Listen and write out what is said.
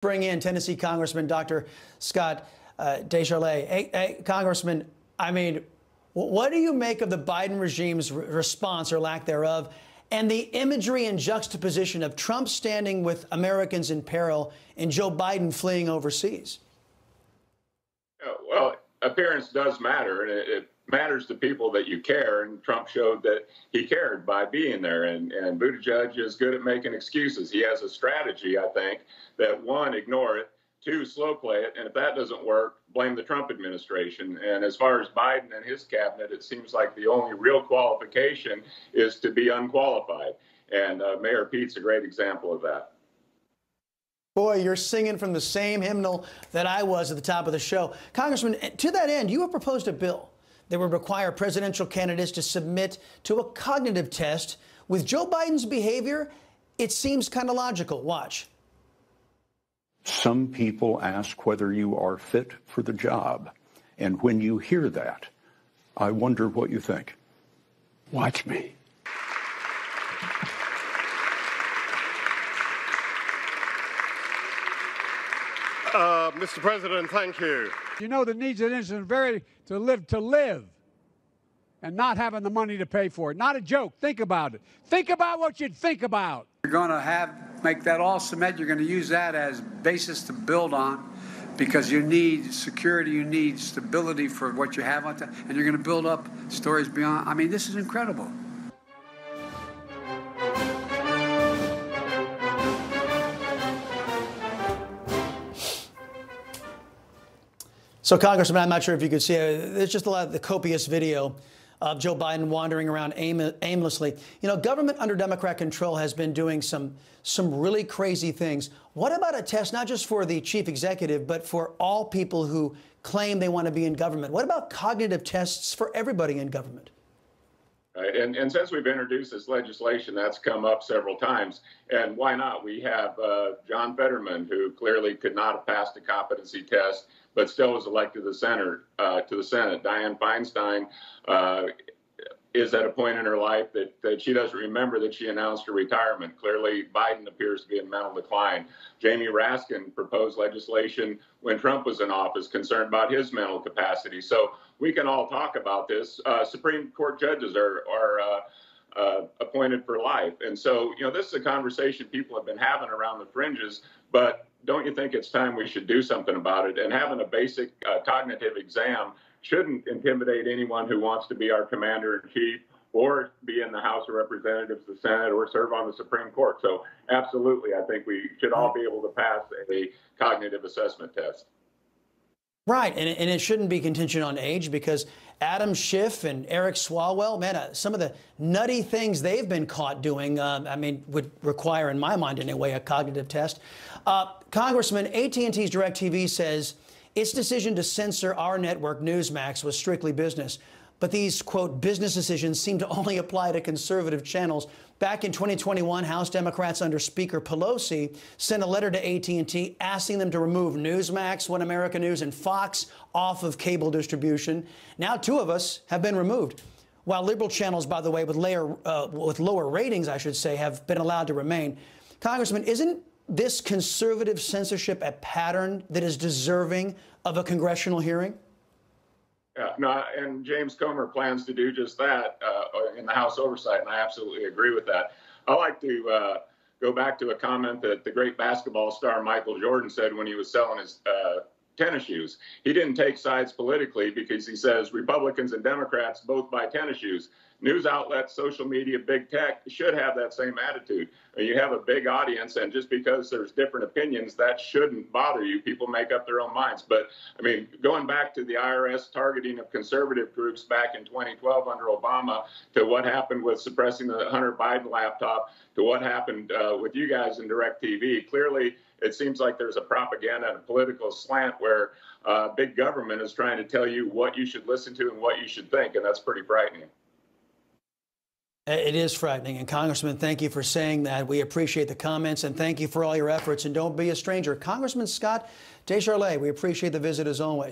Bring in Tennessee Congressman Dr. Scott DesJarlais. Hey, Congressman, I mean, what do you make of the Biden regime's response or lack thereof, and the imagery and juxtaposition of Trump standing with Americans in peril and Joe Biden fleeing overseas? Well, appearance does matter, and it matters to people that you care, and Trump showed that he cared by being there, and Buttigieg is good at making excuses. He has a strategy, I think, that one, ignore it, two, slow play it, and if that doesn't work, blame the Trump administration. And as far as Biden and his cabinet, it seems like the only real qualification is to be unqualified, and Mayor Pete's a great example of that. Boy, you're singing from the same hymnal that I was at the top of the show. Congressman, to that end, you have proposed a bill that would require presidential candidates to submit to a cognitive test. With Joe Biden's behavior, it seems kind of logical. Watch. Some people ask whether you are fit for the job. And when you hear that, I wonder what you think. Watch me. Mr. President, thank you. You know, the needs of the nation are to live, and not having the money to pay for it. Not a joke. Think about it. Think about what you'd think about. You're going to make that all cement. You're going to use that as basis to build on, because you need security, you need stability for what you have on top, and you're going to build up stories beyond. I mean, this is incredible. So, Congressman, I'm not sure if you could see it. There's just a lot of the copious video of Joe Biden wandering around aimlessly. You know, government under Democrat control has been doing some really crazy things. What about a test not just for the chief executive, but for all people who claim they want to be in government? What about cognitive tests for everybody in government? Right. And since we've introduced this legislation, that's come up several times. And why not? We have John Fetterman, who clearly could not have passed a competency test, but still was elected to the Senate. Dianne Feinstein is at a point in her life that she doesn't remember that she announced her retirement. Clearly, Biden appears to be in mental decline. Jamie Raskin proposed legislation when Trump was in office, concerned about his mental capacity. So we can all talk about this. Supreme Court judges are appointed for life. And so, you know, this is a conversation people have been having around the fringes, but don't you think it's time we should do something about it? And having a basic cognitive exam shouldn't intimidate anyone who wants to be our commander-in-chief or be in the House of Representatives, the Senate, or serve on the Supreme Court. So absolutely, I think we should all be able to pass a cognitive assessment test. Right, and it shouldn't be contingent on age, because Adam Schiff and Eric Swalwell, man, some of the nutty things they've been caught doing, I mean, would require, in my mind anyway, a cognitive test. Congressman, AT&T's DirecTV says its decision to censor our network, NEWSMAX, was strictly business. But these, quote, business decisions seem to only apply to conservative channels. Back in 2021, House Democrats under Speaker Pelosi sent a letter to AT&T asking them to remove NEWSMAX, One America News, and Fox off of cable distribution. Now 2 of us have been removed, while liberal channels, by the way, with lower ratings, I should say, have been allowed to remain. Congressman, isn't this conservative censorship a pattern that is deserving of a congressional hearing? Yeah, no, and James Comer plans to do just that in the House Oversight, and I absolutely agree with that. I like to go back to a comment that the great basketball star Michael Jordan said when he was selling his tennis shoes. He didn't take sides politically, because he says Republicans and Democrats both buy tennis shoes. News outlets, social media, big tech should have that same attitude. You have a big audience, and just because there's different opinions, that shouldn't bother you. People make up their own minds. But, I mean, going back to the IRS targeting of conservative groups back in 2012 under Obama, to what happened with suppressing the Hunter Biden laptop, to what happened with you guys in DirecTV, clearly it seems like there's a propaganda and a political slant where big government is trying to tell you what you should listen to and what you should think, and that's pretty frightening. It is frightening. And Congressman, thank you for saying that. We appreciate the comments, and thank you for all your efforts. And don't be a stranger. Congressman Scott DesJarlais, we appreciate the visit as always.